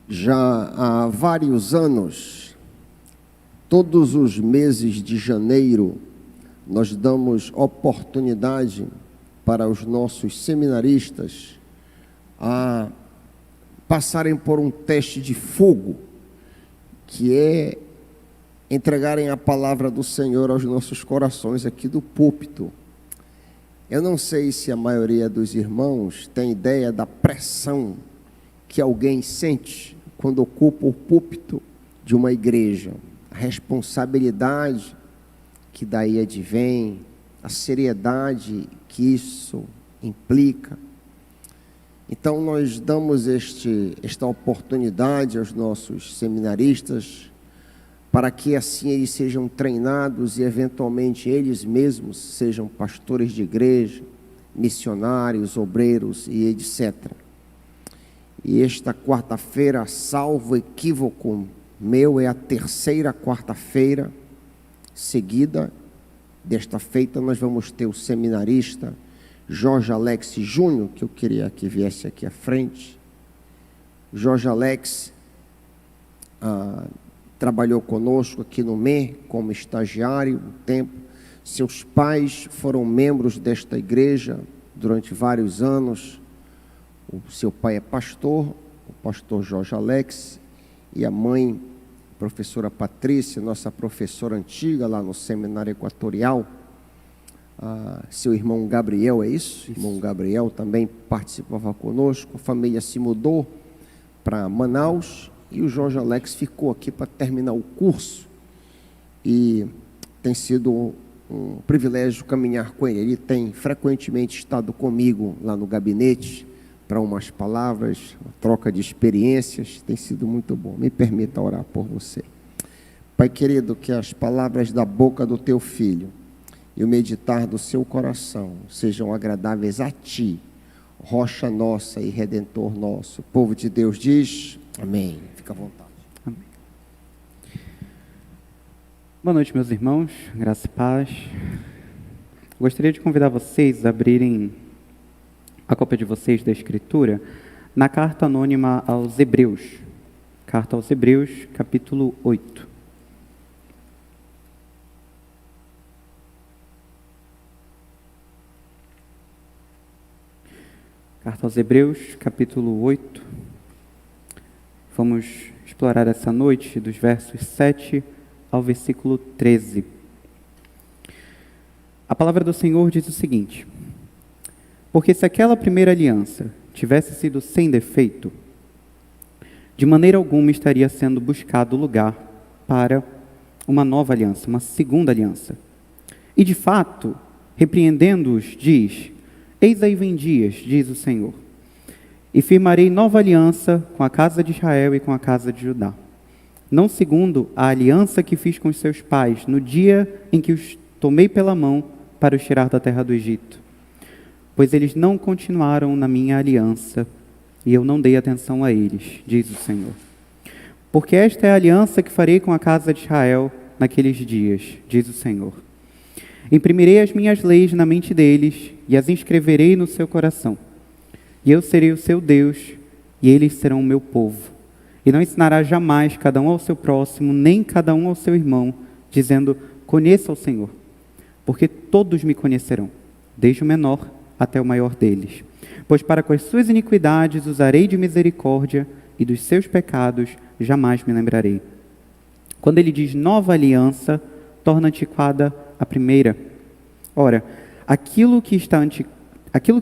Já há vários anos, todos os meses de janeiro, nós damos oportunidade para os nossos seminaristas a passarem por um teste de fogo, que é entregarem a palavra do Senhor aos nossos corações aqui do púlpito. Eu não sei se a maioria dos irmãos tem ideia da pressão que alguém sente quando ocupa o púlpito de uma igreja, a responsabilidade que daí advém, a seriedade que isso implica. Então nós damos esta oportunidade aos nossos seminaristas para que assim eles sejam treinados e eventualmente eles mesmos sejam pastores de igreja, missionários, obreiros e etc. E esta quarta-feira, salvo equívoco meu, é a terceira quarta-feira seguida. Desta feita nós vamos ter o seminarista Jorge Alex Júnior, que eu queria que viesse aqui à frente. Jorge Alex trabalhou conosco aqui no MER como estagiário um tempo. Seus pais foram membros desta igreja durante vários anos. O seu pai é pastor, o pastor Jorge Alex, e a mãe, a professora Patrícia, nossa professora antiga lá no Seminário Equatorial. Seu irmão Gabriel, é isso? Irmão Gabriel também participava conosco. A família se mudou para Manaus e o Jorge Alex ficou aqui para terminar o curso. E tem sido um privilégio caminhar com ele. Ele tem frequentemente estado comigo lá no gabinete para umas palavras, uma troca de experiências. Tem sido muito bom. Me permita orar por você. Pai querido, que as palavras da boca do teu filho e o meditar do seu coração sejam agradáveis a ti, rocha nossa e redentor nosso. O povo de Deus diz amém. Fica à vontade. Amém. Boa noite, meus irmãos, graça e paz. Gostaria de convidar vocês a abrirem a cópia de vocês da Escritura na carta anônima aos Hebreus. Carta aos Hebreus, capítulo 8. Carta aos Hebreus, capítulo 8. Vamos explorar essa noite dos versos 7 ao versículo 13. A palavra do Senhor diz o seguinte: porque se aquela primeira aliança tivesse sido sem defeito, de maneira alguma estaria sendo buscado lugar para uma nova aliança, uma segunda aliança. E de fato, repreendendo-os, diz: eis aí vem dias, diz o Senhor, e firmarei nova aliança com a casa de Israel e com a casa de Judá, não segundo a aliança que fiz com os seus pais no dia em que os tomei pela mão para os tirar da terra do Egito. Pois eles não continuaram na minha aliança, e eu não dei atenção a eles, diz o Senhor. Porque esta é a aliança que farei com a casa de Israel naqueles dias, diz o Senhor. Imprimirei as minhas leis na mente deles, e as inscreverei no seu coração. E eu serei o seu Deus, e eles serão o meu povo. E não ensinará jamais cada um ao seu próximo, nem cada um ao seu irmão, dizendo: conheça o Senhor. Porque todos me conhecerão, desde o menor até o maior deles. Pois para com as suas iniquidades usarei de misericórdia, e dos seus pecados jamais me lembrarei. Quando ele diz nova aliança, torna antiquada a primeira. Ora, aquilo que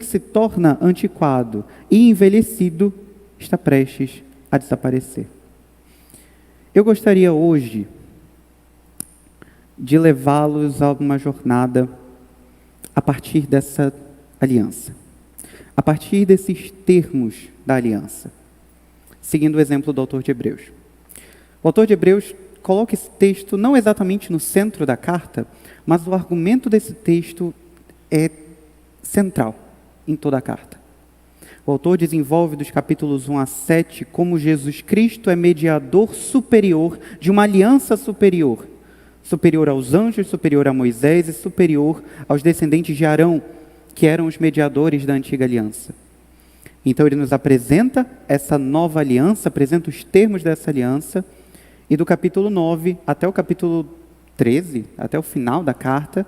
se torna antiquado e envelhecido está prestes a desaparecer. Eu gostaria hoje de levá-los a uma jornada a partir dessa aliança, a partir desses termos da aliança, seguindo o exemplo do autor de Hebreus. O autor de Hebreus coloca esse texto não exatamente no centro da carta, mas o argumento desse texto é central em toda a carta. O autor desenvolve dos capítulos 1 a 7 como Jesus Cristo é mediador superior de uma aliança superior, superior aos anjos, superior a Moisés e superior aos descendentes de Arão, que eram os mediadores da antiga aliança. Então ele nos apresenta essa nova aliança, apresenta os termos dessa aliança, e do capítulo 9 até o capítulo 13, até o final da carta,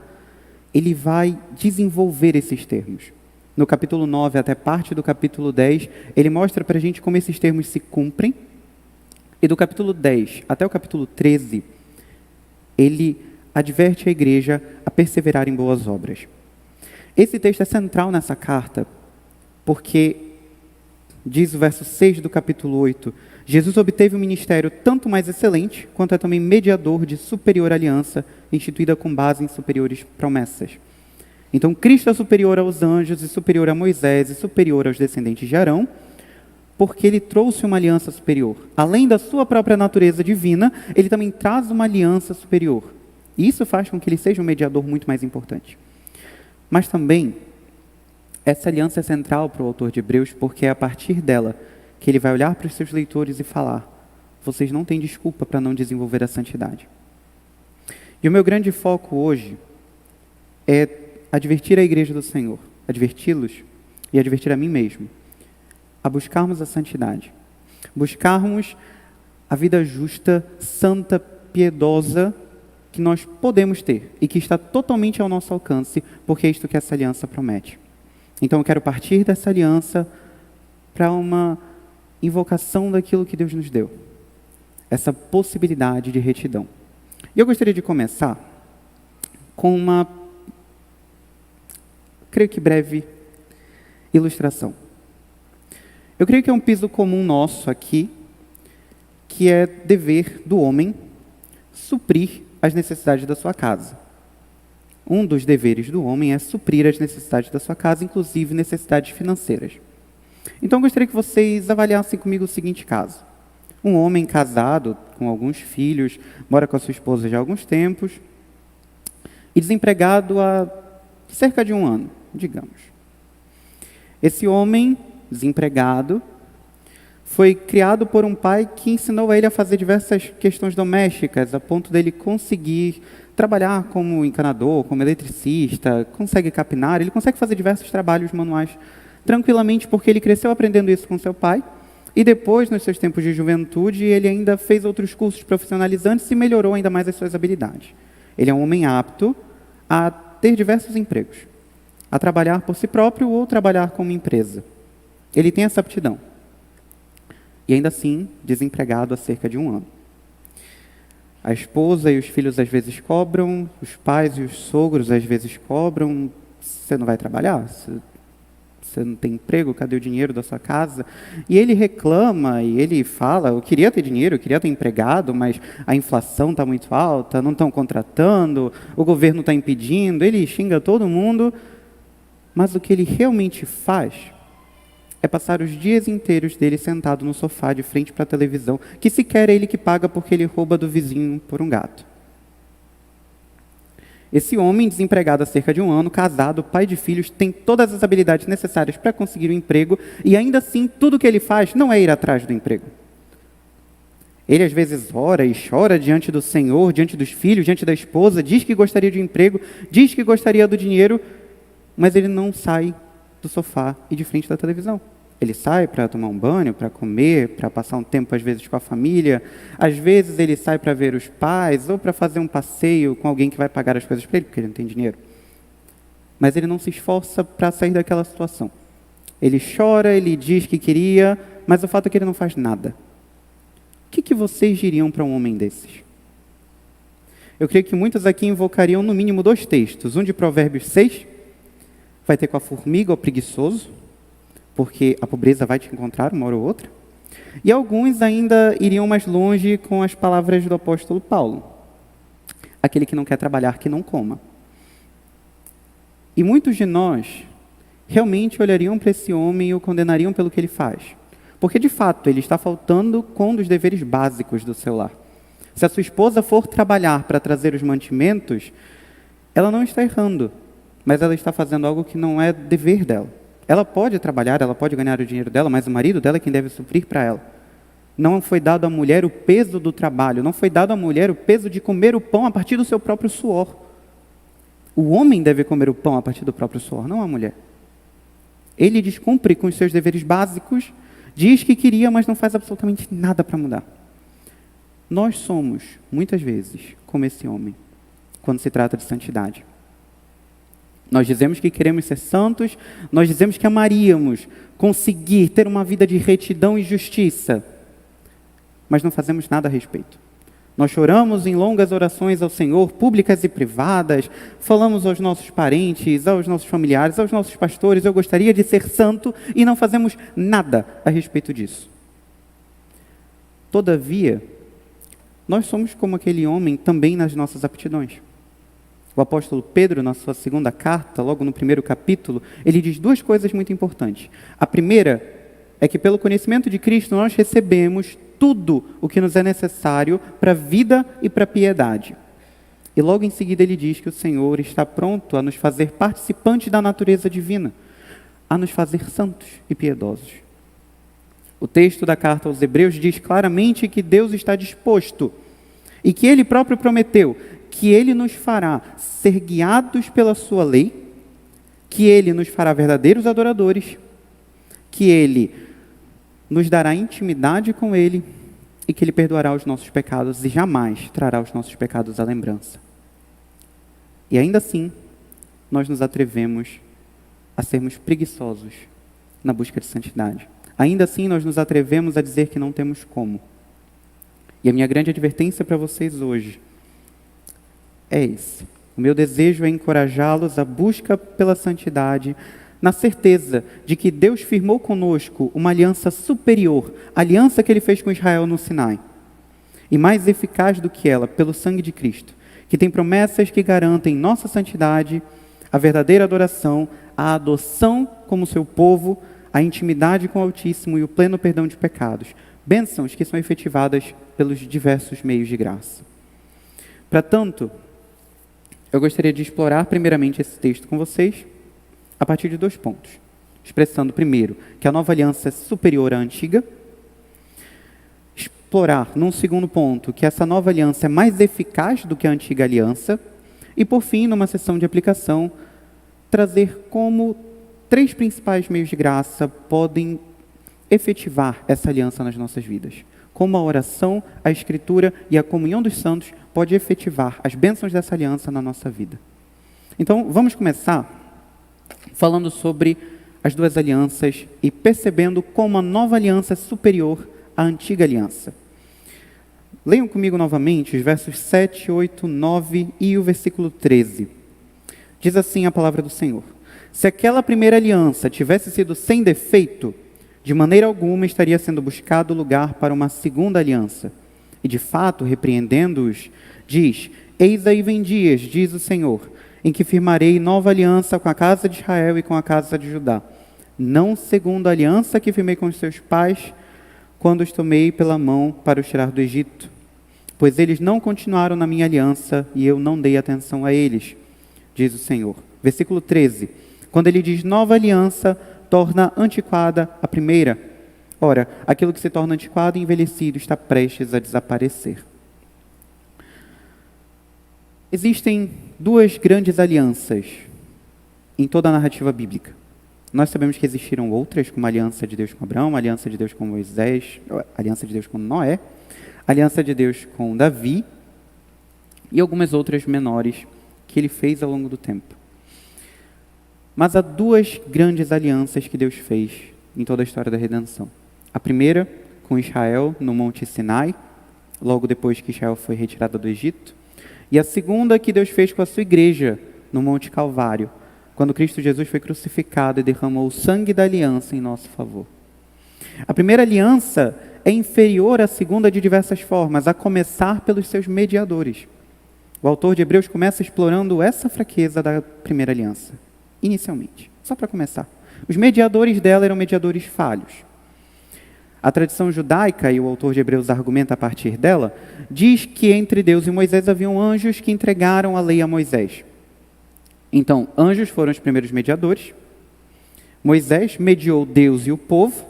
ele vai desenvolver esses termos. No capítulo 9 até parte do capítulo 10, ele mostra para a gente como esses termos se cumprem, e do capítulo 10 até o capítulo 13, ele adverte a igreja a perseverar em boas obras. Esse texto é central nessa carta, porque, diz o verso 6 do capítulo 8, Jesus obteve um ministério tanto mais excelente, quanto é também mediador de superior aliança, instituída com base em superiores promessas. Então, Cristo é superior aos anjos, e superior a Moisés, e superior aos descendentes de Arão, porque ele trouxe uma aliança superior. Além da sua própria natureza divina, ele também traz uma aliança superior. E isso faz com que ele seja um mediador muito mais importante. Mas também, essa aliança é central para o autor de Hebreus, porque é a partir dela que ele vai olhar para os seus leitores e falar: vocês não têm desculpa para não desenvolver a santidade. E o meu grande foco hoje é advertir a igreja do Senhor, adverti-los e advertir a mim mesmo, a buscarmos a santidade, buscarmos a vida justa, santa, piedosa, que nós podemos ter e que está totalmente ao nosso alcance, porque é isto que essa aliança promete. Então eu quero partir dessa aliança para uma invocação daquilo que Deus nos deu, essa possibilidade de retidão. E eu gostaria de começar com uma, creio que breve, ilustração. Eu creio que é um piso comum nosso aqui, que é dever do homem suprir as necessidades da sua casa. Um dos deveres do homem é suprir as necessidades da sua casa, inclusive necessidades financeiras. Então, eu gostaria que vocês avaliassem comigo o seguinte caso. Um homem casado, com alguns filhos, mora com a sua esposa já há alguns tempos, e desempregado há cerca de um ano, digamos. Esse homem, desempregado, foi criado por um pai que ensinou a ele a fazer diversas questões domésticas, a ponto dele conseguir trabalhar como encanador, como eletricista, consegue capinar, ele consegue fazer diversos trabalhos manuais tranquilamente, porque ele cresceu aprendendo isso com seu pai, e depois, nos seus tempos de juventude, ele ainda fez outros cursos profissionalizantes e melhorou ainda mais as suas habilidades. Ele é um homem apto a ter diversos empregos, a trabalhar por si próprio ou trabalhar como empresa. Ele tem essa aptidão. E ainda assim, desempregado há cerca de um ano. A esposa e os filhos às vezes cobram, os pais e os sogros às vezes cobram: você não vai trabalhar? Você não tem emprego? Cadê o dinheiro da sua casa? E ele reclama e ele fala: eu queria ter dinheiro, eu queria ter empregado, mas a inflação está muito alta, não estão contratando, o governo está impedindo. Ele xinga todo mundo, mas o que ele realmente faz é passar os dias inteiros dele sentado no sofá de frente para a televisão, que sequer é ele que paga porque ele rouba do vizinho por um gato. Esse homem, desempregado há cerca de um ano, casado, pai de filhos, tem todas as habilidades necessárias para conseguir um emprego, e ainda assim, tudo que ele faz não é ir atrás do emprego. Ele às vezes ora e chora diante do Senhor, diante dos filhos, diante da esposa, diz que gostaria de um emprego, diz que gostaria do dinheiro, mas ele não sai do sofá e de frente da televisão. Ele sai para tomar um banho, para comer, para passar um tempo às vezes com a família. Às vezes ele sai para ver os pais ou para fazer um passeio com alguém que vai pagar as coisas para ele, porque ele não tem dinheiro. Mas ele não se esforça para sair daquela situação. Ele chora, ele diz que queria, mas o fato é que ele não faz nada. O que vocês diriam para um homem desses? Eu creio que muitos aqui invocariam no mínimo 2 textos. Um de Provérbios 6, vai ter com a formiga ou preguiçoso, porque a pobreza vai te encontrar uma hora ou outra. E alguns ainda iriam mais longe com as palavras do apóstolo Paulo: aquele que não quer trabalhar, que não coma. E muitos de nós realmente olhariam para esse homem e o condenariam pelo que ele faz. Porque, de fato, ele está faltando com um dos deveres básicos do seu lar. Se a sua esposa for trabalhar para trazer os mantimentos, ela não está errando, mas ela está fazendo algo que não é dever dela. Ela pode trabalhar, ela pode ganhar o dinheiro dela, mas o marido dela é quem deve suprir para ela. Não foi dado à mulher o peso do trabalho, não foi dado à mulher o peso de comer o pão a partir do seu próprio suor. O homem deve comer o pão a partir do próprio suor, não a mulher. Ele descumpre com os seus deveres básicos, diz que queria, mas não faz absolutamente nada para mudar. Nós somos, muitas vezes, como esse homem, quando se trata de santidade. Nós dizemos que queremos ser santos, nós dizemos que amaríamos conseguir ter uma vida de retidão e justiça, mas não fazemos nada a respeito. Nós choramos em longas orações ao Senhor, públicas e privadas, falamos aos nossos parentes, aos nossos familiares, aos nossos pastores, eu gostaria de ser santo, e não fazemos nada a respeito disso. Todavia, nós somos como aquele homem também nas nossas aptidões. O apóstolo Pedro, na sua segunda carta, logo no primeiro capítulo, ele diz duas coisas muito importantes. A primeira é que pelo conhecimento de Cristo nós recebemos tudo o que nos é necessário para a vida e para a piedade. E logo em seguida ele diz que o Senhor está pronto a nos fazer participantes da natureza divina, a nos fazer santos e piedosos. O texto da carta aos Hebreus diz claramente que Deus está disposto e que Ele próprio prometeu que Ele nos fará ser guiados pela sua lei, que Ele nos fará verdadeiros adoradores, que Ele nos dará intimidade com Ele e que Ele perdoará os nossos pecados e jamais trará os nossos pecados à lembrança. E ainda assim, nós nos atrevemos a sermos preguiçosos na busca de santidade. Ainda assim, nós nos atrevemos a dizer que não temos como. E a minha grande advertência para vocês hoje é esse. O meu desejo é encorajá-los à busca pela santidade, na certeza de que Deus firmou conosco uma aliança superior, a aliança que Ele fez com Israel no Sinai, e mais eficaz do que ela, pelo sangue de Cristo, que tem promessas que garantem nossa santidade, a verdadeira adoração, a adoção como seu povo, a intimidade com o Altíssimo e o pleno perdão de pecados, bênçãos que são efetivadas pelos diversos meios de graça. Para tanto, eu gostaria de explorar primeiramente esse texto com vocês, a partir de 2 pontos. Expressando primeiro que a nova aliança é superior à antiga. Explorar, num segundo ponto, que essa nova aliança é mais eficaz do que a antiga aliança. E por fim, numa sessão de aplicação, trazer como 3 principais meios de graça podem efetivar essa aliança nas nossas vidas. Como a oração, a escritura e a comunhão dos santos pode efetivar as bênçãos dessa aliança na nossa vida. Então, vamos começar falando sobre as 2 alianças e percebendo como a nova aliança é superior à antiga aliança. Leiam comigo novamente os versos 7, 8, 9 e o versículo 13. Diz assim a palavra do Senhor: se aquela primeira aliança tivesse sido sem defeito, de maneira alguma estaria sendo buscado lugar para uma segunda aliança. E de fato, repreendendo-os, diz: eis aí vem dias, diz o Senhor, em que firmarei nova aliança com a casa de Israel e com a casa de Judá, não segundo a aliança que firmei com os seus pais, quando os tomei pela mão para os tirar do Egito. Pois eles não continuaram na minha aliança, e eu não dei atenção a eles, diz o Senhor. Versículo 13. Quando ele diz nova aliança, torna antiquada a primeira. Ora, aquilo que se torna antiquado e envelhecido está prestes a desaparecer. Existem 2 grandes alianças em toda a narrativa bíblica. Nós sabemos que existiram outras, como a aliança de Deus com Abraão, a aliança de Deus com Moisés, a aliança de Deus com Noé, a aliança de Deus com Davi e algumas outras menores que ele fez ao longo do tempo. Mas há 2 grandes alianças que Deus fez em toda a história da redenção. A primeira com Israel no Monte Sinai, logo depois que Israel foi retirado do Egito. E a segunda que Deus fez com a sua igreja no Monte Calvário, quando Cristo Jesus foi crucificado e derramou o sangue da aliança em nosso favor. A primeira aliança é inferior à segunda de diversas formas, a começar pelos seus mediadores. O autor de Hebreus começa explorando essa fraqueza da primeira aliança, inicialmente, só para começar. Os mediadores dela eram mediadores falhos. A tradição judaica, e o autor de Hebreus argumenta a partir dela, diz que entre Deus e Moisés haviam anjos que entregaram a lei a Moisés. Então, anjos foram os primeiros mediadores. Moisés mediou Deus e o povo.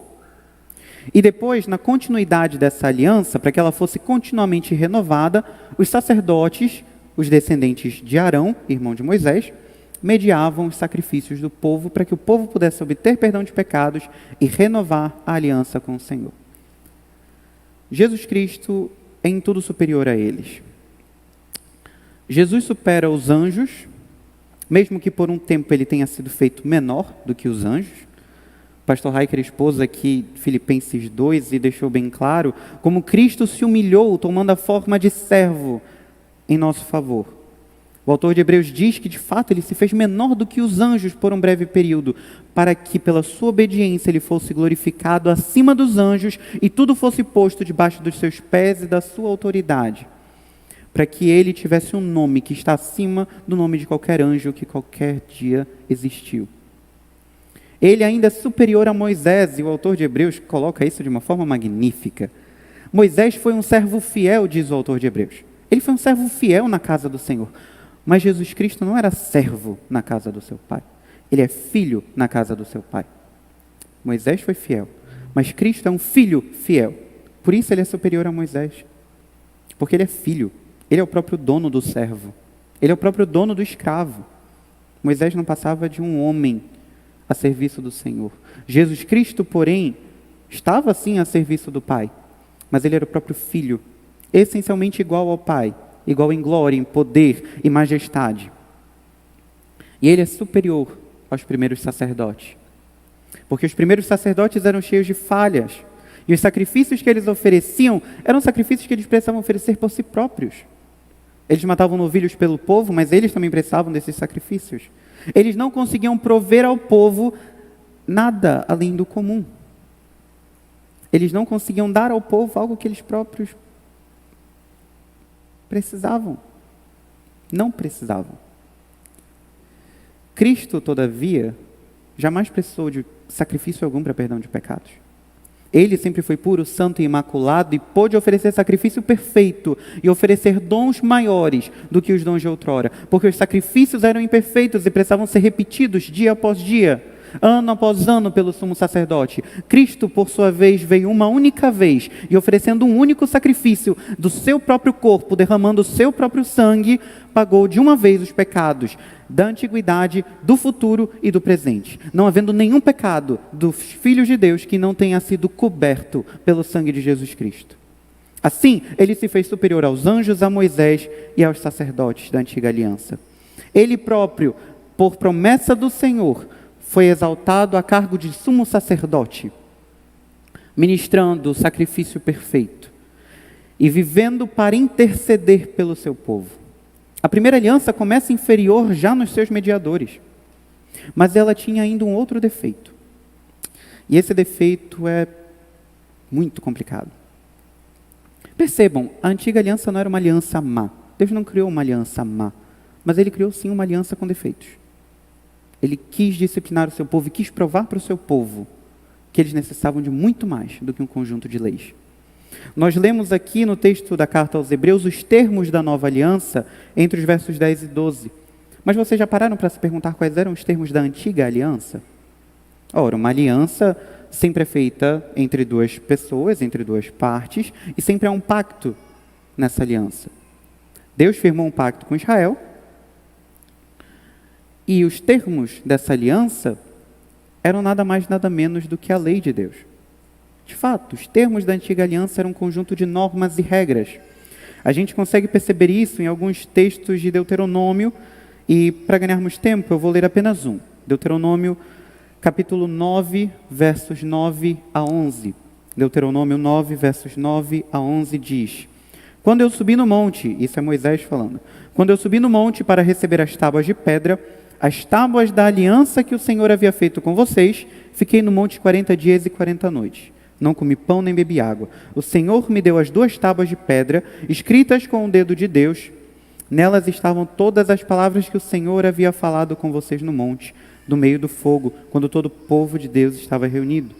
E depois, na continuidade dessa aliança, para que ela fosse continuamente renovada, os sacerdotes, os descendentes de Arão, irmão de Moisés, mediavam os sacrifícios do povo para que o povo pudesse obter perdão de pecados e renovar a aliança com o Senhor. Jesus Cristo é em tudo superior a eles. Jesus supera os anjos, mesmo que por um tempo ele tenha sido feito menor do que os anjos. O pastor Heiker expôs aqui Filipenses 2 e deixou bem claro como Cristo se humilhou, tomando a forma de servo em nosso favor. O autor de Hebreus diz que, de fato, ele se fez menor do que os anjos por um breve período, para que, pela sua obediência, ele fosse glorificado acima dos anjos e tudo fosse posto debaixo dos seus pés e da sua autoridade, para que ele tivesse um nome que está acima do nome de qualquer anjo que qualquer dia existiu. Ele ainda é superior a Moisés, e o autor de Hebreus coloca isso de uma forma magnífica. Moisés foi um servo fiel, diz o autor de Hebreus. Ele foi um servo fiel na casa do Senhor. Mas Jesus Cristo não era servo na casa do seu pai. Ele é filho na casa do seu pai. Moisés foi fiel, mas Cristo é um filho fiel. Por isso ele é superior a Moisés. Porque ele é filho. Ele é o próprio dono do servo. Ele é o próprio dono do escravo. Moisés não passava de um homem a serviço do Senhor. Jesus Cristo, porém, estava sim a serviço do Pai. Mas ele era o próprio filho, essencialmente igual ao Pai. Igual em glória, em poder e majestade. E ele é superior aos primeiros sacerdotes. Porque os primeiros sacerdotes eram cheios de falhas. E os sacrifícios que eles ofereciam eram sacrifícios que eles precisavam oferecer por si próprios. Eles matavam novilhos pelo povo, mas eles também precisavam desses sacrifícios. Eles não conseguiam prover ao povo nada além do comum. Eles não conseguiam dar ao povo algo que eles próprios precisavam. Não precisavam. Cristo, todavia, jamais precisou de sacrifício algum para perdão de pecados. Ele sempre foi puro, santo e imaculado e pôde oferecer sacrifício perfeito e oferecer dons maiores do que os dons de outrora, porque os sacrifícios eram imperfeitos e precisavam ser repetidos dia após dia, ano após ano pelo sumo sacerdote. Cristo, por sua vez, veio uma única vez e oferecendo um único sacrifício do seu próprio corpo, derramando o seu próprio sangue, pagou de uma vez os pecados da antiguidade, do futuro e do presente, não havendo nenhum pecado dos filhos de Deus que não tenha sido coberto pelo sangue de Jesus Cristo. Assim, ele se fez superior aos anjos, a Moisés e aos sacerdotes da antiga aliança. Ele próprio, por promessa do Senhor, foi exaltado a cargo de sumo sacerdote, ministrando o sacrifício perfeito e vivendo para interceder pelo seu povo. A primeira aliança começa inferior já nos seus mediadores, mas ela tinha ainda um outro defeito. E esse defeito é muito complicado. Percebam, a antiga aliança não era uma aliança má. Deus não criou uma aliança má, mas ele criou sim uma aliança com defeitos. Ele quis disciplinar o seu povo e quis provar para o seu povo que eles necessitavam de muito mais do que um conjunto de leis. Nós lemos aqui no texto da carta aos Hebreus os termos da nova aliança entre os versos 10 e 12. Mas vocês já pararam para se perguntar quais eram os termos da antiga aliança? Ora, uma aliança sempre é feita entre duas pessoas, entre duas partes, e sempre há um pacto nessa aliança. Deus firmou um pacto com Israel, e os termos dessa aliança eram nada mais, nada menos do que a lei de Deus. De fato, os termos da antiga aliança eram um conjunto de normas e regras. A gente consegue perceber isso em alguns textos de Deuteronômio, e para ganharmos tempo eu vou ler apenas um. Deuteronômio, capítulo 9, versos 9 a 11. Deuteronômio 9, versos 9 a 11 diz: Quando eu subi no monte, isso é Moisés falando, quando eu subi no monte para receber as tábuas de pedra, as tábuas da aliança que o Senhor havia feito com vocês, fiquei no monte 40 dias e 40 noites. Não comi pão nem bebi água. O Senhor me deu as 2 tábuas de pedra, escritas com o dedo de Deus. Nelas estavam todas as palavras que o Senhor havia falado com vocês no monte, no meio do fogo, quando todo o povo de Deus estava reunido.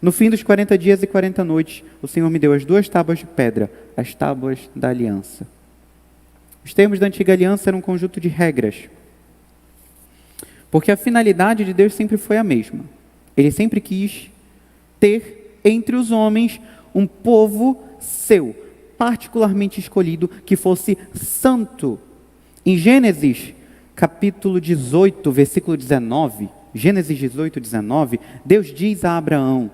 No fim dos 40 dias e 40 noites, o Senhor me deu as 2 tábuas de pedra, as tábuas da aliança. Os termos da antiga aliança eram um conjunto de regras, porque a finalidade de Deus sempre foi a mesma. Ele sempre quis ter entre os homens um povo seu, particularmente escolhido, que fosse santo. Em Gênesis, capítulo 18, versículo 19, Gênesis 18, 19, Deus diz a Abraão: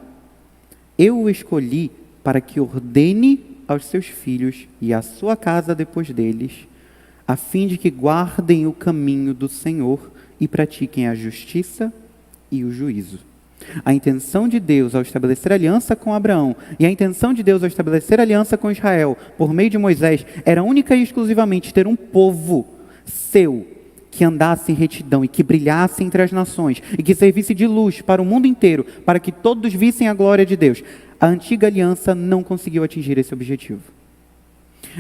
eu o escolhi para que ordene aos seus filhos e à sua casa depois deles, a fim de que guardem o caminho do Senhor e pratiquem a justiça e o juízo. A intenção de Deus ao estabelecer aliança com Abraão e a intenção de Deus ao estabelecer aliança com Israel por meio de Moisés era única e exclusivamente ter um povo seu que andasse em retidão e que brilhasse entre as nações e que servisse de luz para o mundo inteiro, para que todos vissem a glória de Deus. A antiga aliança não conseguiu atingir esse objetivo.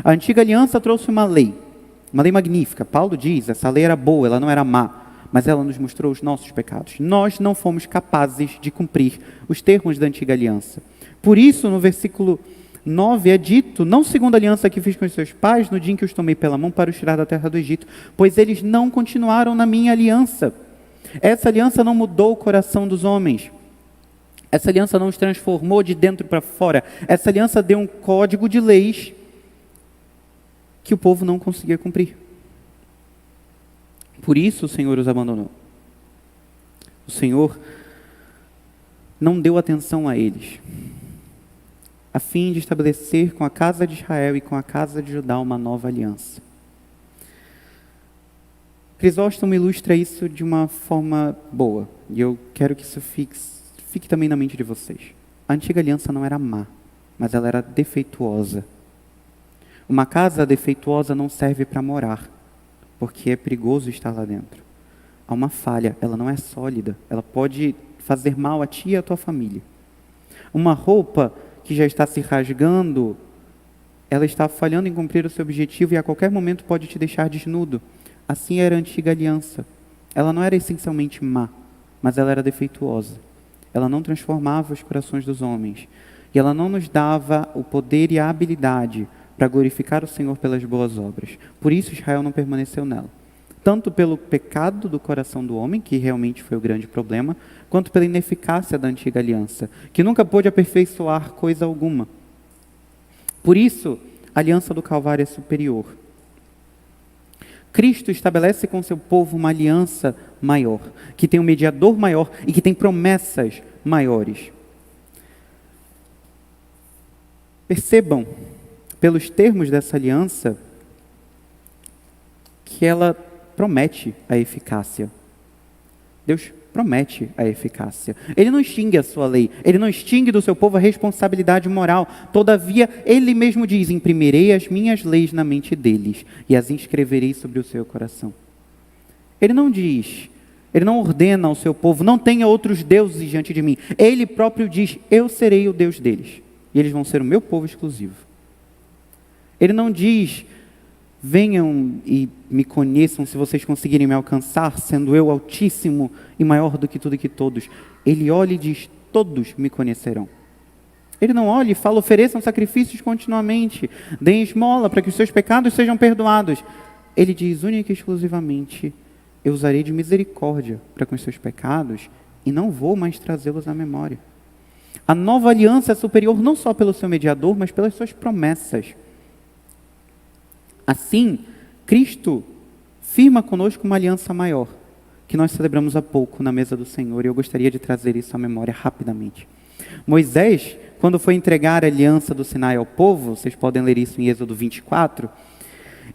A antiga aliança trouxe uma lei magnífica. Paulo diz, essa lei era boa, ela não era má, mas ela nos mostrou os nossos pecados. Nós não fomos capazes de cumprir os termos da antiga aliança. Por isso, no versículo 9 é dito: não segundo a aliança que fiz com os seus pais, no dia em que os tomei pela mão para os tirar da terra do Egito, pois eles não continuaram na minha aliança. Essa aliança não mudou o coração dos homens. Essa aliança não os transformou de dentro para fora. Essa aliança deu um código de leis que o povo não conseguia cumprir. Por isso o Senhor os abandonou. O Senhor não deu atenção a eles, a fim de estabelecer com a casa de Israel e com a casa de Judá uma nova aliança. Crisóstomo ilustra isso de uma forma boa, e eu quero que isso fique também na mente de vocês. A antiga aliança não era má, mas ela era defeituosa. Uma casa defeituosa não serve para morar, porque é perigoso estar lá dentro. Há uma falha, ela não é sólida, ela pode fazer mal a ti e a tua família. Uma roupa que já está se rasgando, ela está falhando em cumprir o seu objetivo e a qualquer momento pode te deixar desnudo. Assim era a antiga aliança. Ela não era essencialmente má, mas ela era defeituosa. Ela não transformava os corações dos homens. E ela não nos dava o poder e a habilidade para glorificar o Senhor pelas boas obras. Por isso Israel não permaneceu nela. Tanto pelo pecado do coração do homem, que realmente foi o grande problema, quanto pela ineficácia da antiga aliança, que nunca pôde aperfeiçoar coisa alguma. Por isso, a aliança do Calvário é superior. Cristo estabelece com seu povo uma aliança maior, que tem um mediador maior e que tem promessas maiores. Percebam, pelos termos dessa aliança, que ela promete a eficácia. Deus promete a eficácia. Ele não extingue a sua lei, ele não extingue do seu povo a responsabilidade moral. Todavia, ele mesmo diz: imprimirei as minhas leis na mente deles e as inscreverei sobre o seu coração. Ele não diz, ele não ordena ao seu povo: não tenha outros deuses diante de mim. Ele próprio diz: eu serei o Deus deles e eles vão ser o meu povo exclusivo. Ele não diz: venham e me conheçam se vocês conseguirem me alcançar, sendo eu altíssimo e maior do que tudo e que todos. Ele olha e diz: todos me conhecerão. Ele não olha e fala: ofereçam sacrifícios continuamente, deem esmola para que os seus pecados sejam perdoados. Ele diz única e exclusivamente: eu usarei de misericórdia para com os seus pecados e não vou mais trazê-los à memória. A nova aliança é superior não só pelo seu mediador, mas pelas suas promessas. Assim, Cristo firma conosco uma aliança maior, que nós celebramos há pouco na mesa do Senhor, e eu gostaria de trazer isso à memória rapidamente. Moisés, quando foi entregar a aliança do Sinai ao povo, vocês podem ler isso em Êxodo 24,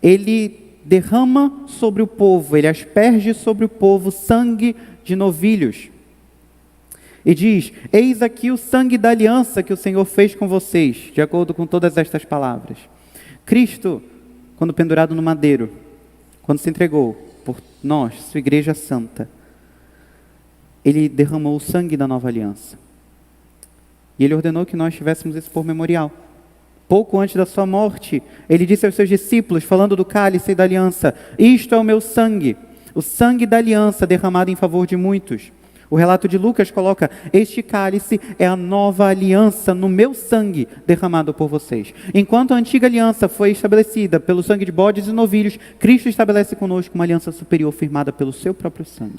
ele derrama sobre o povo, ele asperge sobre o povo sangue de novilhos. E diz: eis aqui o sangue da aliança que o Senhor fez com vocês, de acordo com todas estas palavras. Cristo, quando pendurado no madeiro, quando se entregou por nós, sua igreja santa, ele derramou o sangue da nova aliança. E ele ordenou que nós tivéssemos isso por memorial. Pouco antes da sua morte, ele disse aos seus discípulos, falando do cálice e da aliança: isto é o meu sangue, o sangue da aliança derramado em favor de muitos. O relato de Lucas coloca: este cálice é a nova aliança no meu sangue derramado por vocês. Enquanto a antiga aliança foi estabelecida pelo sangue de bodes e novilhos, Cristo estabelece conosco uma aliança superior firmada pelo seu próprio sangue.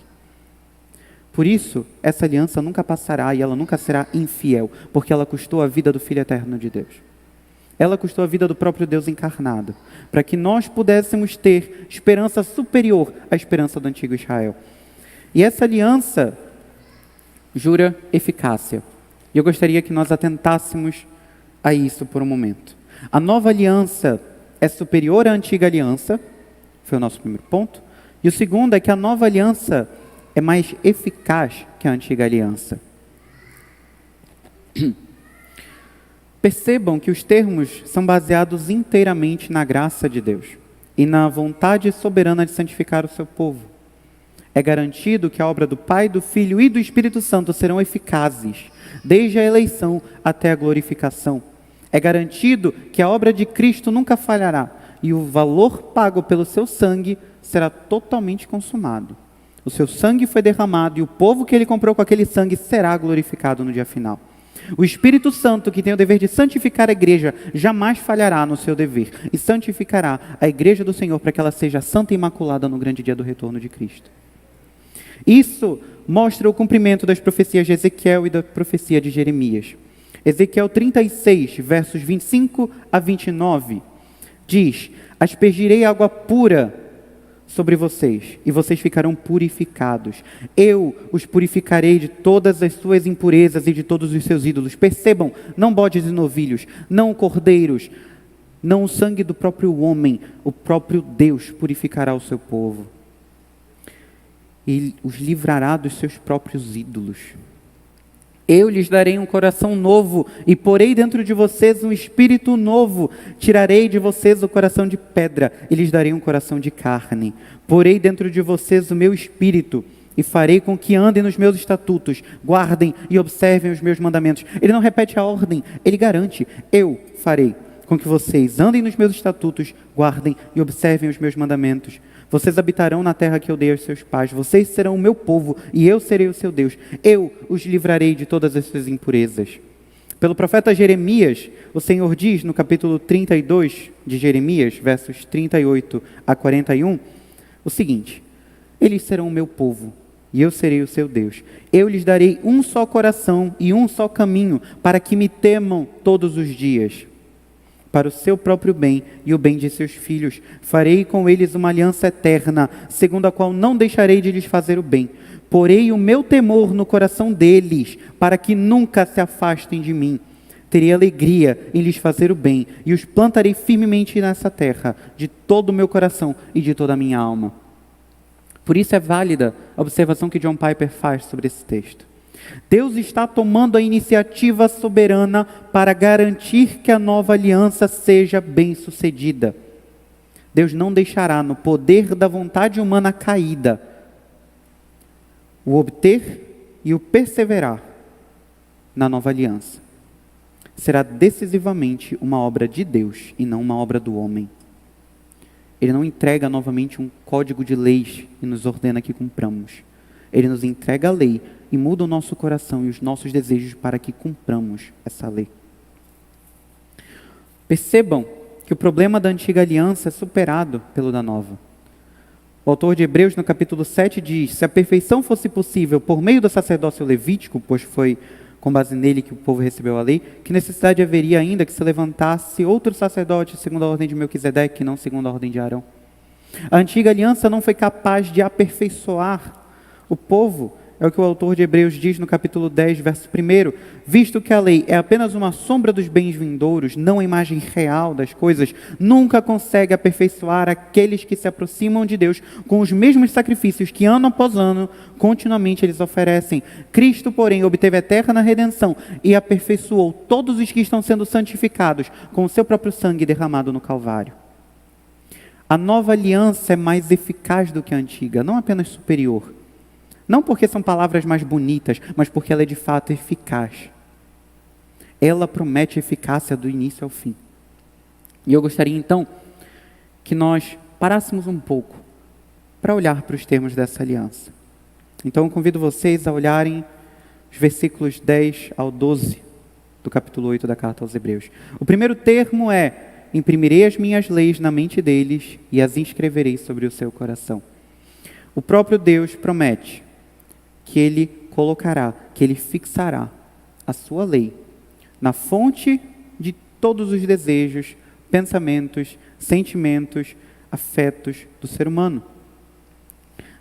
Por isso, essa aliança nunca passará e ela nunca será infiel, porque ela custou a vida do Filho eterno de Deus. ela custou a vida do próprio Deus encarnado, para que nós pudéssemos ter esperança superior à esperança do antigo Israel. E essa aliança jura eficácia. E eu gostaria que nós atentássemos a isso por um momento. A nova aliança é superior à antiga aliança, foi o nosso primeiro ponto. E o segundo é que a nova aliança é mais eficaz que a antiga aliança. Percebam que os termos são baseados inteiramente na graça de Deus e na vontade soberana de santificar o seu povo. É garantido que a obra do Pai, do Filho e do Espírito Santo serão eficazes, desde a eleição até a glorificação. É garantido que a obra de Cristo nunca falhará e o valor pago pelo seu sangue será totalmente consumado. O seu sangue foi derramado e o povo que ele comprou com aquele sangue será glorificado no dia final. O Espírito Santo, que tem o dever de santificar a igreja, jamais falhará no seu dever e santificará a igreja do Senhor para que ela seja santa e imaculada no grande dia do retorno de Cristo. Isso mostra o cumprimento das profecias de Ezequiel e da profecia de Jeremias. Ezequiel 36, versos 25 a 29, diz: aspergirei água pura sobre vocês, e vocês ficarão purificados. Eu os purificarei de todas as suas impurezas e de todos os seus ídolos. Percebam, não bodes e novilhos, não cordeiros, não o sangue do próprio homem, o próprio Deus purificará o seu povo. E os livrará dos seus próprios ídolos. Eu lhes darei um coração novo e porei dentro de vocês um espírito novo. Tirarei de vocês o coração de pedra e lhes darei um coração de carne. Porei dentro de vocês o meu espírito e farei com que andem nos meus estatutos, guardem e observem os meus mandamentos. Ele não repete a ordem, ele garante: eu farei com que vocês andem nos meus estatutos, guardem e observem os meus mandamentos. Vocês habitarão na terra que eu dei aos seus pais. Vocês serão o meu povo e eu serei o seu Deus. Eu os livrarei de todas as suas impurezas. Pelo profeta Jeremias, o Senhor diz no capítulo 32 de Jeremias, versos 38 a 41, o seguinte: eles serão o meu povo e eu serei o seu Deus. Eu lhes darei um só coração e um só caminho para que me temam todos os dias. Para o seu próprio bem e o bem de seus filhos. Farei com eles uma aliança eterna, segundo a qual não deixarei de lhes fazer o bem. Porei o meu temor no coração deles, para que nunca se afastem de mim. Terei alegria em lhes fazer o bem, e os plantarei firmemente nessa terra, de todo o meu coração e de toda a minha alma. Por isso é válida a observação que John Piper faz sobre esse texto. Deus está tomando a iniciativa soberana para garantir que a nova aliança seja bem-sucedida. Deus não deixará no poder da vontade humana caída o obter e o perseverar na nova aliança. Será decisivamente uma obra de Deus e não uma obra do homem. Ele não entrega novamente um código de leis e nos ordena que cumpramos. Ele nos entrega a lei e muda o nosso coração e os nossos desejos para que cumpramos essa lei. Percebam que o problema da antiga aliança é superado pelo da nova. O autor de Hebreus, no capítulo 7, diz: se a perfeição fosse possível por meio do sacerdócio levítico, pois foi com base nele que o povo recebeu a lei, que necessidade haveria ainda que se levantasse outro sacerdote segundo a ordem de Melquisedeque, não segundo a ordem de Arão? A antiga aliança não foi capaz de aperfeiçoar o povo. É o que o autor de Hebreus diz no capítulo 10, verso 1. Visto que a lei é apenas uma sombra dos bens vindouros, não a imagem real das coisas, nunca consegue aperfeiçoar aqueles que se aproximam de Deus com os mesmos sacrifícios que ano após ano, continuamente eles oferecem. Cristo, porém, obteve eterna redenção e aperfeiçoou todos os que estão sendo santificados com o seu próprio sangue derramado no Calvário. A nova aliança é mais eficaz do que a antiga, não apenas superior. Não porque são palavras mais bonitas, mas porque ela é de fato eficaz. Ela promete eficácia do início ao fim. E eu gostaria então que nós parássemos um pouco para olhar para os termos dessa aliança. Então eu convido vocês a olharem os versículos 10 ao 12 do capítulo 8 da carta aos Hebreus. O primeiro termo é: imprimirei as minhas leis na mente deles e as inscreverei sobre o seu coração. O próprio Deus promete que Ele colocará, que Ele fixará a sua lei na fonte de todos os desejos, pensamentos, sentimentos, afetos do ser humano.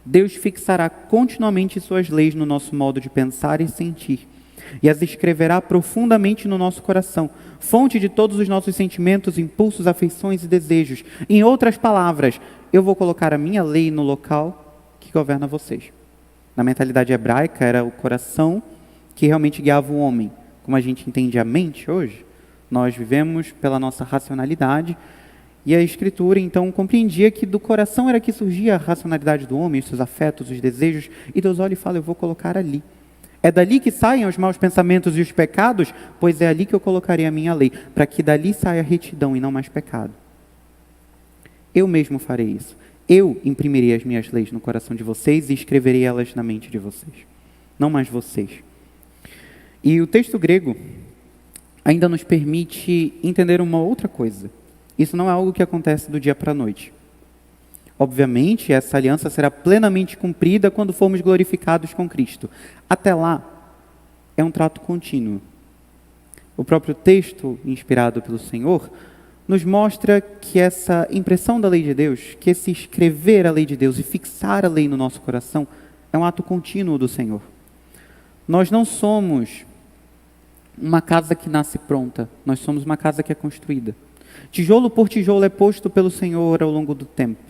Deus fixará continuamente suas leis no nosso modo de pensar e sentir, e as escreverá profundamente no nosso coração, fonte de todos os nossos sentimentos, impulsos, afeições e desejos. Em outras palavras, eu vou colocar a minha lei no local que governa vocês. Na mentalidade hebraica, era o coração que realmente guiava o homem. Como a gente entende a mente hoje, nós vivemos pela nossa racionalidade, e a Escritura, então, compreendia que do coração era que surgia a racionalidade do homem, os seus afetos, os desejos, e Deus olha e fala, eu vou colocar ali. É dali que saem os maus pensamentos e os pecados, pois é ali que eu colocarei a minha lei, para que dali saia retidão e não mais pecado. Eu mesmo farei isso. Eu imprimirei as minhas leis no coração de vocês e escreverei elas na mente de vocês. Não mais vocês. E o texto grego ainda nos permite entender uma outra coisa. Isso não é algo que acontece do dia para a noite. Obviamente, essa aliança será plenamente cumprida quando formos glorificados com Cristo. Até lá, é um trato contínuo. O próprio texto, inspirado pelo Senhor, nos mostra que essa impressão da lei de Deus, que esse escrever a lei de Deus e fixar a lei no nosso coração, é um ato contínuo do Senhor. Nós não somos uma casa que nasce pronta, nós somos uma casa que é construída. Tijolo por tijolo é posto pelo Senhor ao longo do tempo.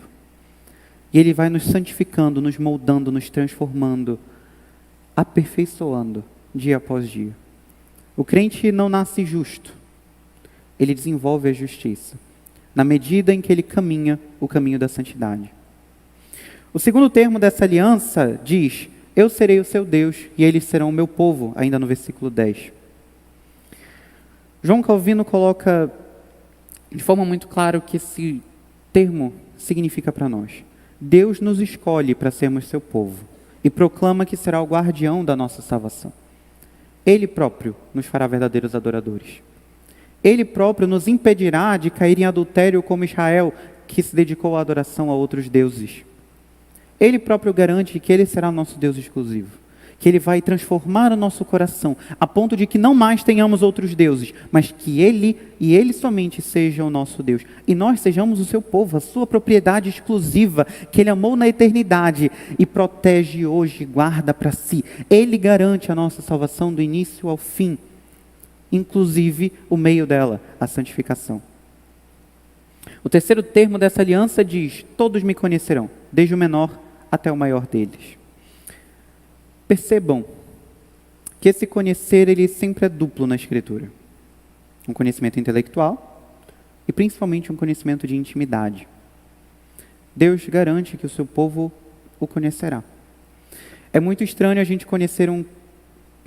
E Ele vai nos santificando, nos moldando, nos transformando, aperfeiçoando dia após dia. O crente não nasce justo, ele desenvolve a justiça, na medida em que ele caminha o caminho da santidade. O segundo termo dessa aliança diz, eu serei o seu Deus e eles serão o meu povo, ainda no versículo 10. João Calvino coloca de forma muito clara o que esse termo significa para nós. Deus nos escolhe para sermos seu povo e proclama que será o guardião da nossa salvação. Ele próprio nos fará verdadeiros adoradores. Ele próprio nos impedirá de cair em adultério como Israel, que se dedicou à adoração a outros deuses. Ele próprio garante que Ele será nosso Deus exclusivo, que Ele vai transformar o nosso coração, a ponto de que não mais tenhamos outros deuses, mas que Ele e Ele somente seja o nosso Deus. E nós sejamos o seu povo, a sua propriedade exclusiva, que Ele amou na eternidade e protege hoje, guarda para si. Ele garante a nossa salvação do início ao fim, inclusive o meio dela, a santificação. O terceiro termo dessa aliança diz, todos me conhecerão, desde o menor até o maior deles. Percebam que esse conhecer, ele sempre é duplo na Escritura. Um conhecimento intelectual e principalmente um conhecimento de intimidade. Deus garante que o seu povo o conhecerá. É muito estranho a gente conhecer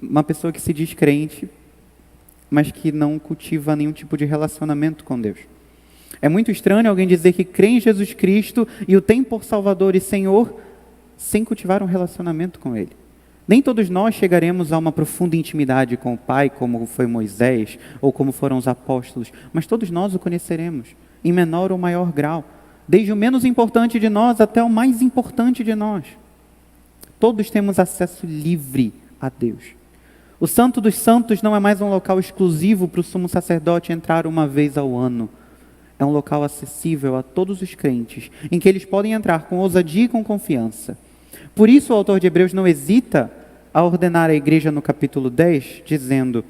uma pessoa que se diz crente, mas que não cultiva nenhum tipo de relacionamento com Deus. É muito estranho alguém dizer que crê em Jesus Cristo e o tem por Salvador e Senhor, sem cultivar um relacionamento com Ele. Nem todos nós chegaremos a uma profunda intimidade com o Pai, como foi Moisés, ou como foram os apóstolos, mas todos nós o conheceremos, em menor ou maior grau, desde o menos importante de nós até o mais importante de nós. Todos temos acesso livre a Deus. O Santo dos Santos não é mais um local exclusivo para o sumo sacerdote entrar uma vez ao ano. É um local acessível a todos os crentes, em que eles podem entrar com ousadia e com confiança. Por isso o autor de Hebreus não hesita a ordenar à igreja no capítulo 10, dizendo,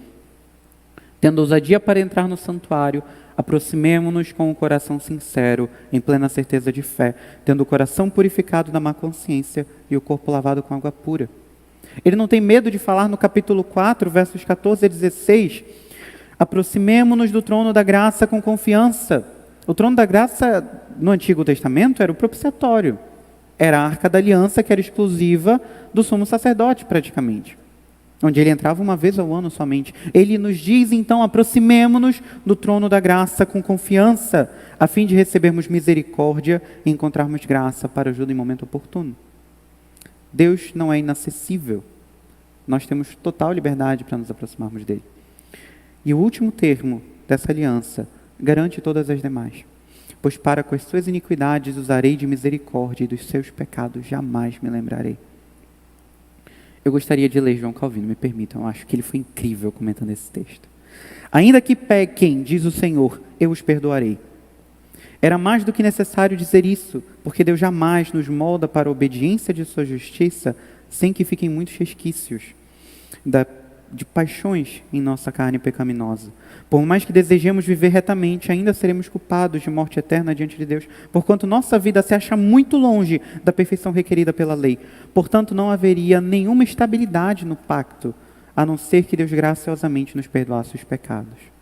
tendo ousadia para entrar no santuário, aproximemo-nos com o coração sincero, em plena certeza de fé, tendo o coração purificado da má consciência e o corpo lavado com água pura. Ele não tem medo de falar no capítulo 4, versos 14 a 16, aproximemo-nos do trono da graça com confiança. O trono da graça no Antigo Testamento era o propiciatório. Era a Arca da Aliança, que era exclusiva do sumo sacerdote, praticamente. Onde ele entrava uma vez ao ano somente. Ele nos diz, então, aproximemo-nos do trono da graça com confiança, a fim de recebermos misericórdia e encontrarmos graça para ajuda em momento oportuno. Deus não é inacessível. Nós temos total liberdade para nos aproximarmos dele. E o último termo dessa aliança garante todas as demais. Pois para com as suas iniquidades usarei de misericórdia e dos seus pecados jamais me lembrarei. Eu gostaria de ler João Calvino, me permitam, eu acho que ele foi incrível comentando esse texto. Ainda que pequem, diz o Senhor, eu os perdoarei. Era mais do que necessário dizer isso, porque Deus jamais nos molda para a obediência de sua justiça, sem que fiquem muitos resquícios de paixões em nossa carne pecaminosa. Por mais que desejemos viver retamente, ainda seremos culpados de morte eterna diante de Deus, porquanto nossa vida se acha muito longe da perfeição requerida pela lei. Portanto, não haveria nenhuma estabilidade no pacto, a não ser que Deus graciosamente nos perdoasse os pecados.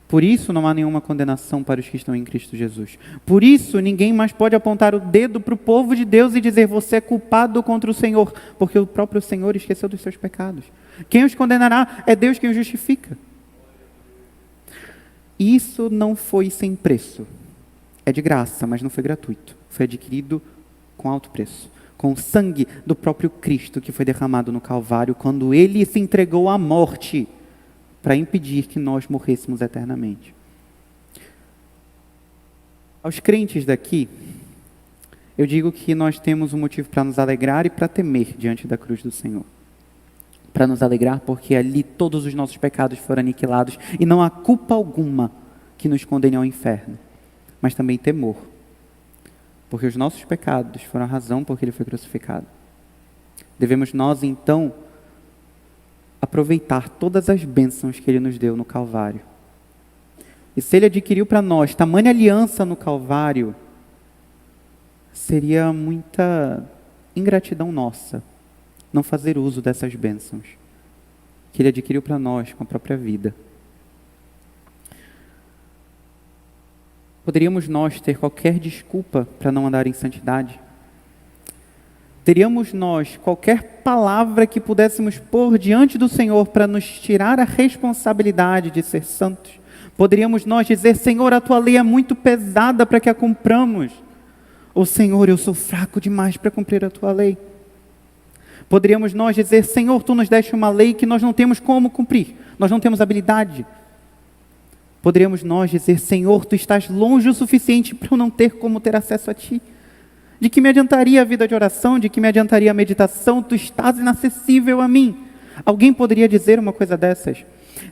Por isso não há nenhuma condenação para os que estão em Cristo Jesus. Por isso ninguém mais pode apontar o dedo para o povo de Deus e dizer: você é culpado contra o Senhor, porque o próprio Senhor esqueceu dos seus pecados. Quem os condenará é Deus quem os justifica. Isso não foi sem preço. É de graça, mas não foi gratuito. Foi adquirido com alto preço. Com o sangue do próprio Cristo que foi derramado no Calvário, quando Ele se entregou à morte para impedir que nós morrêssemos eternamente. Aos crentes daqui, eu digo que nós temos um motivo para nos alegrar e para temer diante da cruz do Senhor. Para nos alegrar porque ali todos os nossos pecados foram aniquilados e não há culpa alguma que nos condene ao inferno. Mas também temor, porque os nossos pecados foram a razão por que Ele foi crucificado. Devemos nós então aproveitar todas as bênçãos que Ele nos deu no Calvário. E se Ele adquiriu para nós tamanha aliança no Calvário, seria muita ingratidão nossa não fazer uso dessas bênçãos que Ele adquiriu para nós com a própria vida. Poderíamos nós ter qualquer desculpa para não andar em santidade? Teríamos nós qualquer palavra que pudéssemos pôr diante do Senhor para nos tirar a responsabilidade de ser santos? Poderíamos nós dizer: Senhor, a tua lei é muito pesada para que a cumpramos. Ou Senhor, eu sou fraco demais para cumprir a tua lei. Poderíamos nós dizer: Senhor, tu nos deste uma lei que nós não temos como cumprir, nós não temos habilidade. Poderíamos nós dizer: Senhor, tu estás longe o suficiente para eu não ter como ter acesso a ti. De que me adiantaria a vida de oração? De que me adiantaria a meditação? Tu estás inacessível a mim. Alguém poderia dizer uma coisa dessas?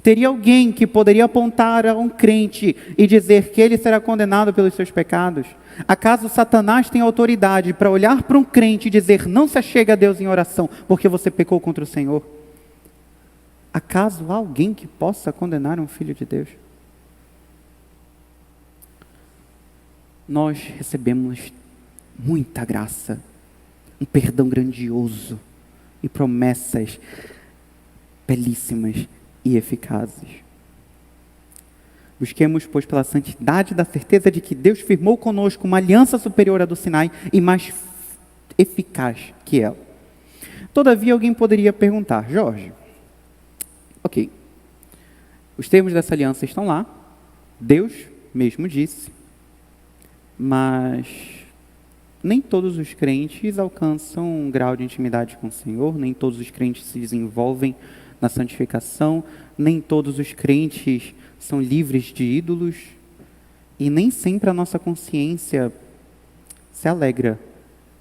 Teria alguém que poderia apontar a um crente e dizer que ele será condenado pelos seus pecados? Acaso Satanás tem autoridade para olhar para um crente e dizer: não se achegue a Deus em oração, porque você pecou contra o Senhor? Acaso há alguém que possa condenar um filho de Deus? Nós recebemos muita graça, um perdão grandioso e promessas belíssimas e eficazes. Busquemos, pois, pela santidade da certeza de que Deus firmou conosco uma aliança superior à do Sinai e mais eficaz que ela. Todavia, alguém poderia perguntar: Jorge, ok, os termos dessa aliança estão lá, Deus mesmo disse, mas nem todos os crentes alcançam um grau de intimidade com o Senhor, nem todos os crentes se desenvolvem na santificação, nem todos os crentes são livres de ídolos, e nem sempre a nossa consciência se alegra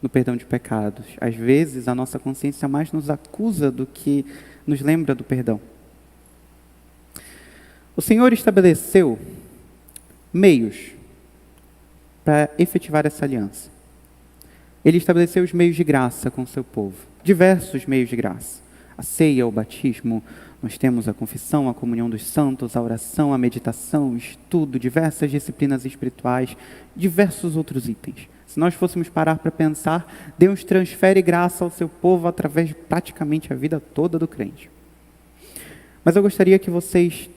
no perdão de pecados. Às vezes a nossa consciência mais nos acusa do que nos lembra do perdão. O Senhor estabeleceu meios para efetivar essa aliança. Ele estabeleceu os meios de graça com o seu povo, diversos meios de graça. A ceia, o batismo, nós temos a confissão, a comunhão dos santos, a oração, a meditação, o estudo, diversas disciplinas espirituais, diversos outros itens. Se nós fôssemos parar para pensar, Deus transfere graça ao seu povo através de praticamente a vida toda do crente. Mas eu gostaria que vocês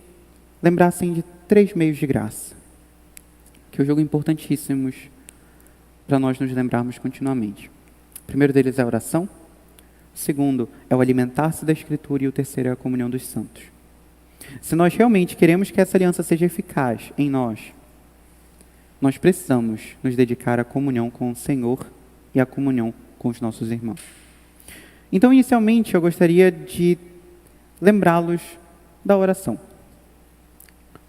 lembrassem de 3 meios de graça, que eu julgo importantíssimos para nós nos lembrarmos continuamente. O primeiro deles é a oração, o segundo é o alimentar-se da Escritura e o terceiro é a comunhão dos santos. Se nós realmente queremos que essa aliança seja eficaz em nós, nós precisamos nos dedicar à comunhão com o Senhor e à comunhão com os nossos irmãos. Então, inicialmente, eu gostaria de lembrá-los da oração.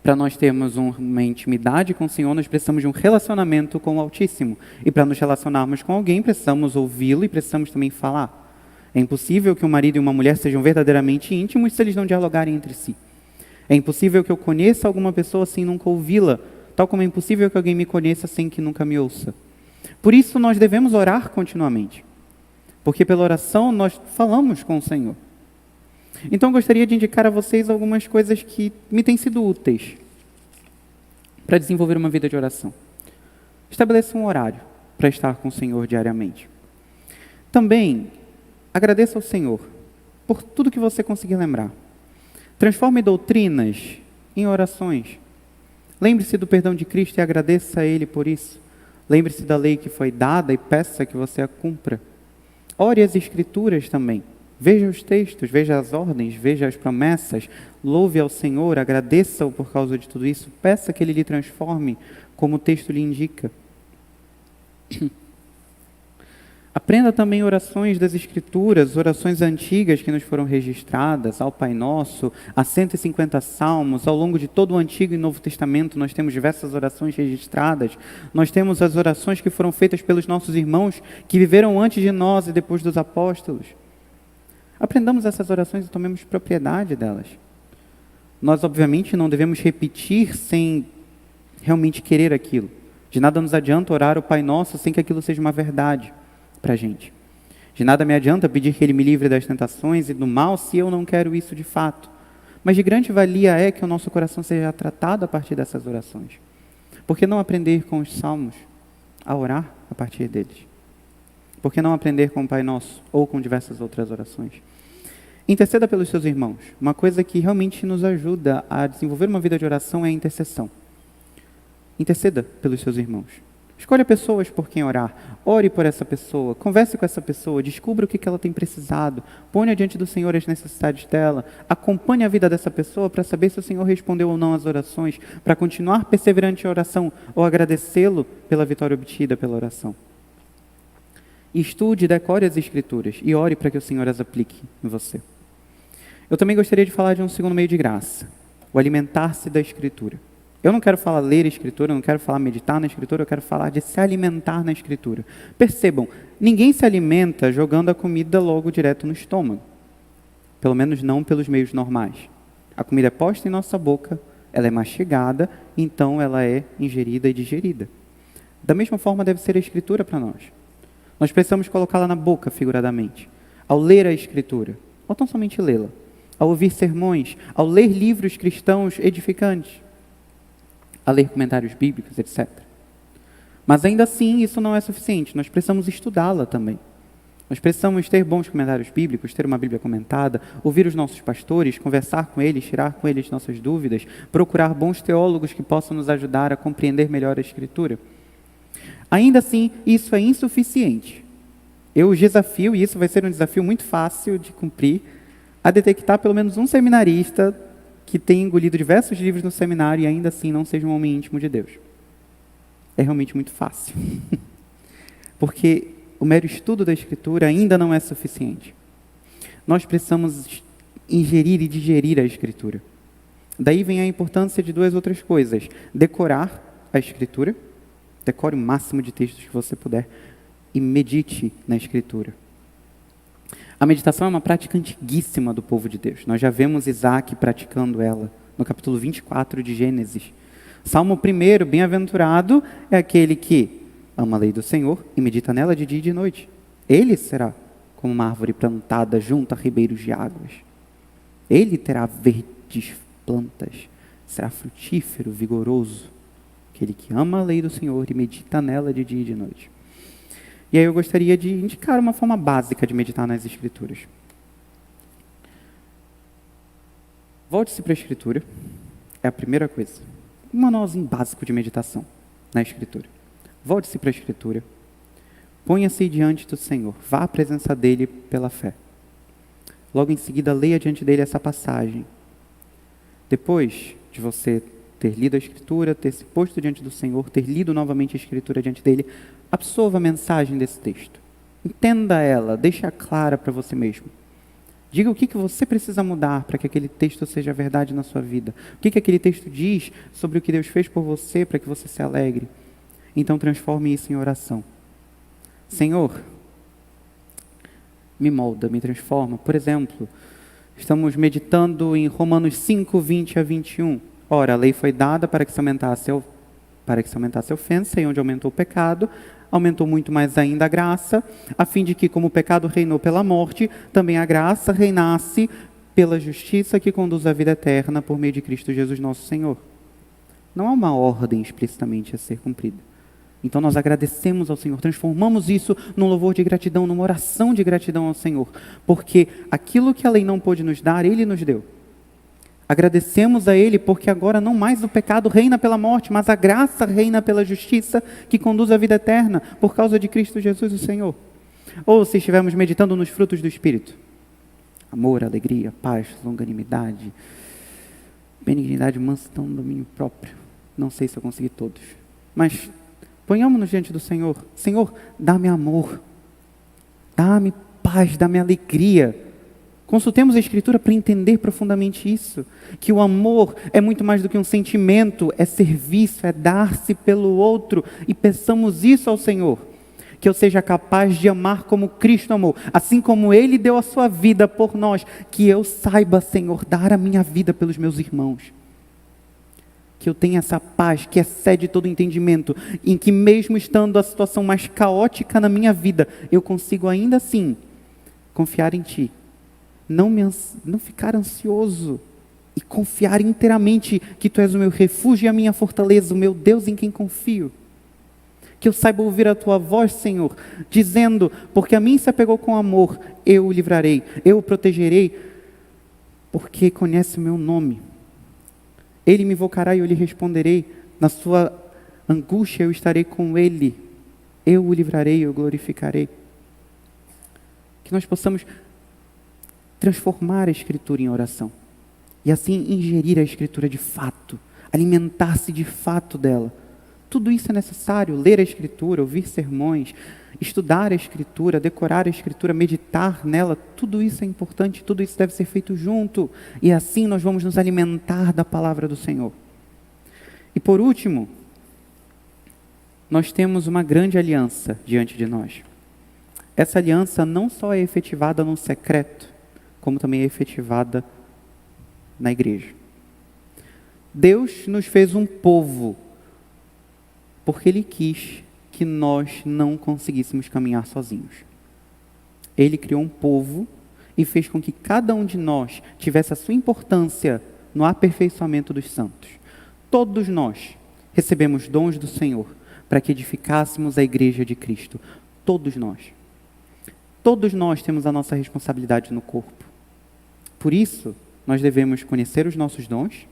Para nós termos uma intimidade com o Senhor, nós precisamos de um relacionamento com o Altíssimo. E para nos relacionarmos com alguém, precisamos ouvi-lo e precisamos também falar. É impossível que um marido e uma mulher sejam verdadeiramente íntimos se eles não dialogarem entre si. É impossível que eu conheça alguma pessoa sem nunca ouvi-la, tal como é impossível que alguém me conheça sem que nunca me ouça. Por isso nós devemos orar continuamente, porque pela oração nós falamos com o Senhor. Então eu gostaria de indicar a vocês algumas coisas que me têm sido úteis para desenvolver uma vida de oração. Estabeleça um horário para estar com o Senhor diariamente. Também, agradeça ao Senhor por tudo que você conseguir lembrar. Transforme doutrinas em orações. Lembre-se do perdão de Cristo e agradeça a Ele por isso. Lembre-se da lei que foi dada e peça que você a cumpra. Ore as Escrituras também. Veja os textos, veja as ordens, veja as promessas. Louve ao Senhor, agradeça-o por causa de tudo isso. Peça que Ele lhe transforme como o texto lhe indica. Aprenda também orações das Escrituras, orações antigas que nos foram registradas, ao Pai Nosso, a 150 salmos. Ao longo de todo o Antigo e Novo Testamento nós temos diversas orações registradas. Nós temos as orações que foram feitas pelos nossos irmãos que viveram antes de nós e depois dos apóstolos. Aprendamos essas orações e tomemos propriedade delas. Nós, obviamente, não devemos repetir sem realmente querer aquilo. De nada nos adianta orar o Pai Nosso sem que aquilo seja uma verdade para a gente. De nada me adianta pedir que Ele me livre das tentações e do mal se eu não quero isso de fato. Mas de grande valia é que o nosso coração seja tratado a partir dessas orações. Por que não aprender com os salmos a orar a partir deles? Por que não aprender com o Pai Nosso ou com diversas outras orações? Interceda pelos seus irmãos. Uma coisa que realmente nos ajuda a desenvolver uma vida de oração é a intercessão. Interceda pelos seus irmãos. Escolha pessoas por quem orar. Ore por essa pessoa. Converse com essa pessoa. Descubra o que ela tem precisado. Ponha diante do Senhor as necessidades dela. Acompanhe a vida dessa pessoa para saber se o Senhor respondeu ou não às orações. Para continuar perseverante em oração ou agradecê-lo pela vitória obtida pela oração. Estude e decore as Escrituras e ore para que o Senhor as aplique em você. Eu também gostaria de falar de um segundo meio de graça. O alimentar-se da Escritura. Eu não quero falar ler a Escritura, eu não quero falar meditar na Escritura, eu quero falar de se alimentar na Escritura. Percebam, ninguém se alimenta jogando a comida logo direto no estômago. Pelo menos não pelos meios normais. A comida é posta em nossa boca, ela é mastigada, então ela é ingerida e digerida. Da mesma forma deve ser a Escritura para nós. Nós precisamos colocá-la na boca, figuradamente. Ao ler a Escritura, ou tão somente lê-la. Ao ouvir sermões, ao ler livros cristãos edificantes. A ler comentários bíblicos, etc. Mas ainda assim, isso não é suficiente. Nós precisamos estudá-la também. Nós precisamos ter bons comentários bíblicos, ter uma Bíblia comentada, ouvir os nossos pastores, conversar com eles, tirar com eles nossas dúvidas, procurar bons teólogos que possam nos ajudar a compreender melhor a Escritura. Ainda assim, isso é insuficiente. Eu os desafio, e isso vai ser um desafio muito fácil de cumprir, a detectar pelo menos um seminarista que tenha engolido diversos livros no seminário e ainda assim não seja um homem íntimo de Deus. É realmente muito fácil. Porque o mero estudo da Escritura ainda não é suficiente. Nós precisamos ingerir e digerir a Escritura. Daí vem a importância de duas outras coisas. Decorar a Escritura. Decore o máximo de textos que você puder e medite na Escritura. A meditação é uma prática antiguíssima do povo de Deus. Nós já vemos Isaac praticando ela no capítulo 24 de Gênesis. Salmo 1, bem-aventurado é aquele que ama a lei do Senhor e medita nela de dia e de noite. Ele será como uma árvore plantada junto a ribeiros de águas. Ele terá verdes plantas, será frutífero, vigoroso. Aquele que ama a lei do Senhor e medita nela de dia e de noite. E aí eu gostaria de indicar uma forma básica de meditar nas Escrituras. Volte-se para a Escritura. É a primeira coisa. Um manualzinho básico de meditação na Escritura. Volte-se para a Escritura. Ponha-se diante do Senhor. Vá à presença dEle pela fé. Logo em seguida, leia diante dEle essa passagem. Depois de você ter lido a Escritura, ter se posto diante do Senhor, ter lido novamente a Escritura diante dEle, absorva a mensagem desse texto. Entenda ela, deixe-a clara para você mesmo. Diga o que você precisa mudar para que aquele texto seja verdade na sua vida. O que aquele texto diz sobre o que Deus fez por você para que você se alegre. Então transforme isso em oração. Senhor, me molda, me transforma. Por exemplo, Estamos meditando em Romanos 5, 20 a 21. Ora, a lei foi dada para que se aumentasse a ofensa, e onde aumentou o pecado, aumentou muito mais ainda a graça, a fim de que, como o pecado reinou pela morte, também a graça reinasse pela justiça que conduz à vida eterna por meio de Cristo Jesus nosso Senhor. Não há uma ordem explicitamente a ser cumprida. Então nós agradecemos ao Senhor, transformamos isso num louvor de gratidão, numa oração de gratidão ao Senhor, porque aquilo que a lei não pôde nos dar, Ele nos deu. Agradecemos a Ele porque agora não mais o pecado reina pela morte, mas a graça reina pela justiça que conduz à vida eterna por causa de Cristo Jesus o Senhor. Ou se estivermos meditando nos frutos do Espírito: amor, alegria, paz, longanimidade, benignidade, mansidão, domínio próprio. Não sei se eu consegui todos, mas ponhamos-nos diante do Senhor. Senhor, dá-me amor, dá-me paz, dá-me alegria. Consultemos a Escritura para entender profundamente isso, que o amor é muito mais do que um sentimento, é serviço, é dar-se pelo outro, e peçamos isso ao Senhor, que eu seja capaz de amar como Cristo amou, assim como Ele deu a sua vida por nós, que eu saiba, Senhor, dar a minha vida pelos meus irmãos, que eu tenha essa paz que excede todo entendimento, em que mesmo estando a situação mais caótica na minha vida, eu consigo ainda assim confiar em Ti. Não ficar ansioso e confiar inteiramente que Tu és o meu refúgio e a minha fortaleza, o meu Deus em quem confio. Que eu saiba ouvir a Tua voz, Senhor, dizendo: porque a mim se apegou com amor, eu o livrarei, eu o protegerei, porque conhece o meu nome. Ele me invocará e eu lhe responderei, na sua angústia eu estarei com ele, eu o livrarei, eu o glorificarei. Que nós possamos transformar a Escritura em oração, e assim ingerir a Escritura de fato, alimentar-se de fato dela. Tudo isso é necessário: ler a Escritura, ouvir sermões, estudar a Escritura, decorar a Escritura, meditar nela. Tudo isso é importante, tudo isso deve ser feito junto, e assim nós vamos nos alimentar da palavra do Senhor. E por último, nós temos uma grande aliança diante de nós. Essa aliança não só é efetivada no secreto, como também é efetivada na igreja. Deus nos fez um povo porque Ele quis que nós não conseguíssemos caminhar sozinhos. Ele criou um povo e fez com que cada um de nós tivesse a sua importância no aperfeiçoamento dos santos. Todos nós recebemos dons do Senhor para que edificássemos a igreja de Cristo. Todos nós. Todos nós temos a nossa responsabilidade no corpo. Por isso, nós devemos conhecer os nossos dons,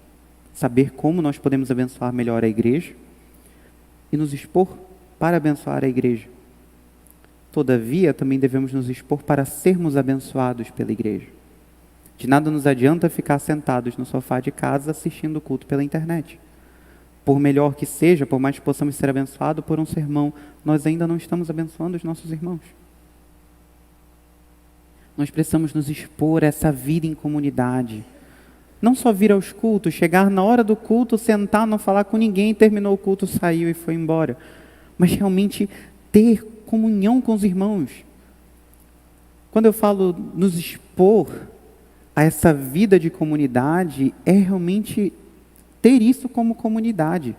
saber como nós podemos abençoar melhor a igreja e nos expor para abençoar a igreja. Todavia, também devemos nos expor para sermos abençoados pela igreja. De nada nos adianta ficar sentados no sofá de casa assistindo o culto pela internet. Por melhor que seja, por mais que possamos ser abençoados por um sermão, nós ainda não estamos abençoando os nossos irmãos. Nós precisamos nos expor a essa vida em comunidade. Não só vir aos cultos, chegar na hora do culto, sentar, não falar com ninguém, terminou o culto, saiu e foi embora. Mas realmente ter comunhão com os irmãos. Quando eu falo nos expor a essa vida de comunidade, é realmente ter isso como comunidade,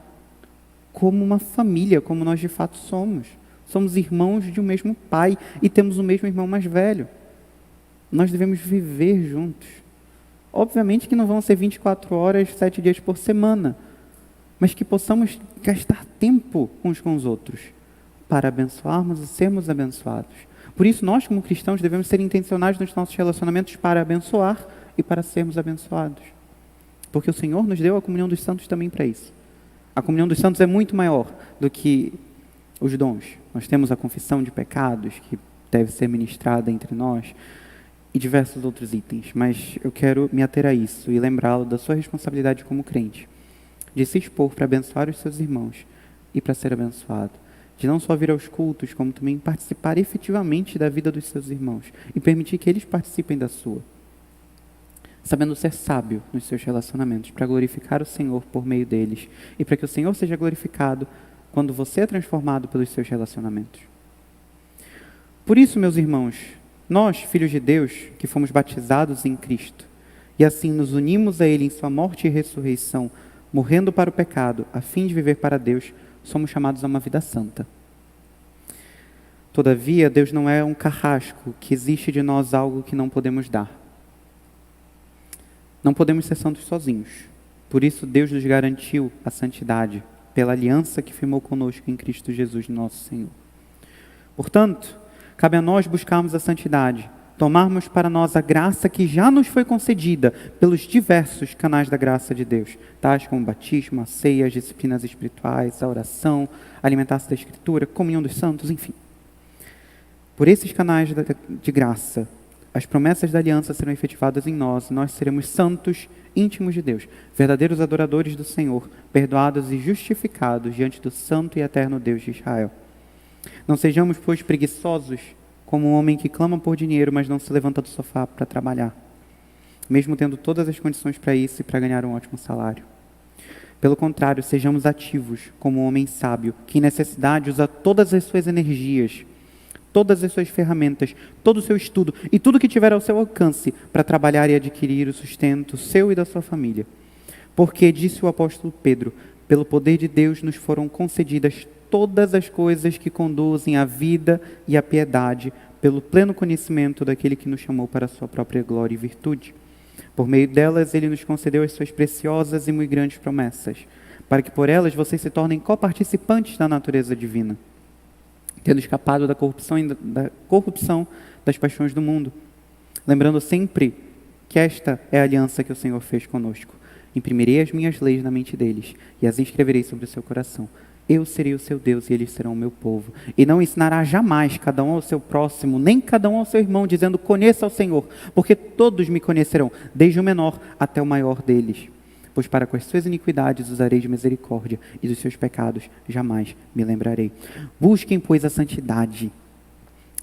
como uma família, como nós de fato somos. Somos irmãos de um mesmo pai e temos o mesmo irmão mais velho. Nós devemos viver juntos. Obviamente que não vão ser 24 horas, 7 dias por semana, mas que possamos gastar tempo uns com os outros, para abençoarmos e sermos abençoados. Por isso, nós como cristãos devemos ser intencionais nos nossos relacionamentos para abençoar e para sermos abençoados. Porque o Senhor nos deu a comunhão dos santos também para isso. A comunhão dos santos é muito maior do que os dons. Nós temos a confissão de pecados, que deve ser ministrada entre nós, e diversos outros itens, mas eu quero me ater a isso e lembrá-lo da sua responsabilidade como crente, de se expor para abençoar os seus irmãos e para ser abençoado, de não só vir aos cultos, como também participar efetivamente da vida dos seus irmãos e permitir que eles participem da sua, sabendo ser sábio nos seus relacionamentos, para glorificar o Senhor por meio deles e para que o Senhor seja glorificado quando você é transformado pelos seus relacionamentos. Por isso, meus irmãos, nós, filhos de Deus, que fomos batizados em Cristo, e assim nos unimos a Ele em sua morte e ressurreição, morrendo para o pecado, a fim de viver para Deus, somos chamados a uma vida santa. Todavia, Deus não é um carrasco que exige de nós algo que não podemos dar. Não podemos ser santos sozinhos. Por isso, Deus nos garantiu a santidade, pela aliança que firmou conosco em Cristo Jesus, nosso Senhor. Portanto, cabe a nós buscarmos a santidade, tomarmos para nós a graça que já nos foi concedida pelos diversos canais da graça de Deus, tais como o batismo, a ceia, as disciplinas espirituais, a oração, a alimentação da Escritura, comunhão dos santos, enfim. Por esses canais de graça, as promessas da aliança serão efetivadas em nós, nós seremos santos, íntimos de Deus, verdadeiros adoradores do Senhor, perdoados e justificados diante do santo e eterno Deus de Israel. Não sejamos, pois, preguiçosos, como um homem que clama por dinheiro, mas não se levanta do sofá para trabalhar, mesmo tendo todas as condições para isso e para ganhar um ótimo salário. Pelo contrário, sejamos ativos, como um homem sábio, que em necessidade usa todas as suas energias, todas as suas ferramentas, todo o seu estudo e tudo que tiver ao seu alcance para trabalhar e adquirir o sustento seu e da sua família. Porque, disse o apóstolo Pedro, pelo poder de Deus nos foram concedidas todas as coisas que conduzem à vida e à piedade, pelo pleno conhecimento daquele que nos chamou para a sua própria glória e virtude. Por meio delas, ele nos concedeu as suas preciosas e muito grandes promessas, para que por elas vocês se tornem coparticipantes da natureza divina, tendo escapado da corrupção das paixões do mundo, lembrando sempre que esta é a aliança que o Senhor fez conosco. Imprimirei as minhas leis na mente deles e as inscreverei sobre o seu coração. Eu serei o seu Deus e eles serão o meu povo. E não ensinará jamais cada um ao seu próximo, nem cada um ao seu irmão, dizendo: conheça ao Senhor, porque todos me conhecerão, desde o menor até o maior deles. Pois para com as suas iniquidades usarei de misericórdia, e dos seus pecados jamais me lembrarei. Busquem, pois, a santidade,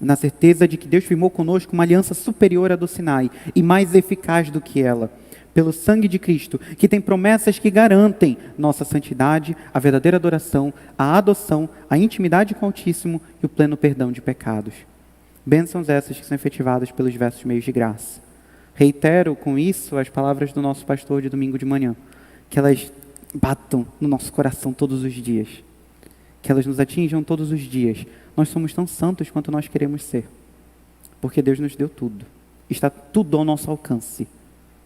na certeza de que Deus firmou conosco uma aliança superior à do Sinai, e mais eficaz do que ela, pelo sangue de Cristo, que tem promessas que garantem nossa santidade, a verdadeira adoração, a adoção, a intimidade com o Altíssimo e o pleno perdão de pecados. Bênçãos essas que são efetivadas pelos diversos meios de graça. Reitero com isso as palavras do nosso pastor de domingo de manhã, que elas batam no nosso coração todos os dias, que elas nos atinjam todos os dias. Nós somos tão santos quanto nós queremos ser, porque Deus nos deu tudo, está tudo ao nosso alcance,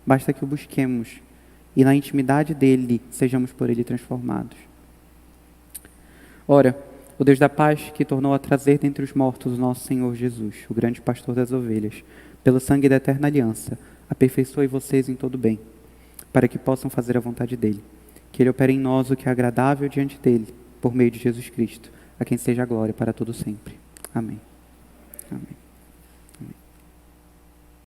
basta que o busquemos e na intimidade dele sejamos por ele transformados. Ora, o Deus da paz que tornou a trazer dentre os mortos o nosso Senhor Jesus, o grande pastor das ovelhas, pelo sangue da eterna aliança, aperfeiçoe vocês em todo bem, para que possam fazer a vontade dele. Que ele opere em nós o que é agradável diante dele, por meio de Jesus Cristo, a quem seja a glória para todo sempre. Amém. Amém.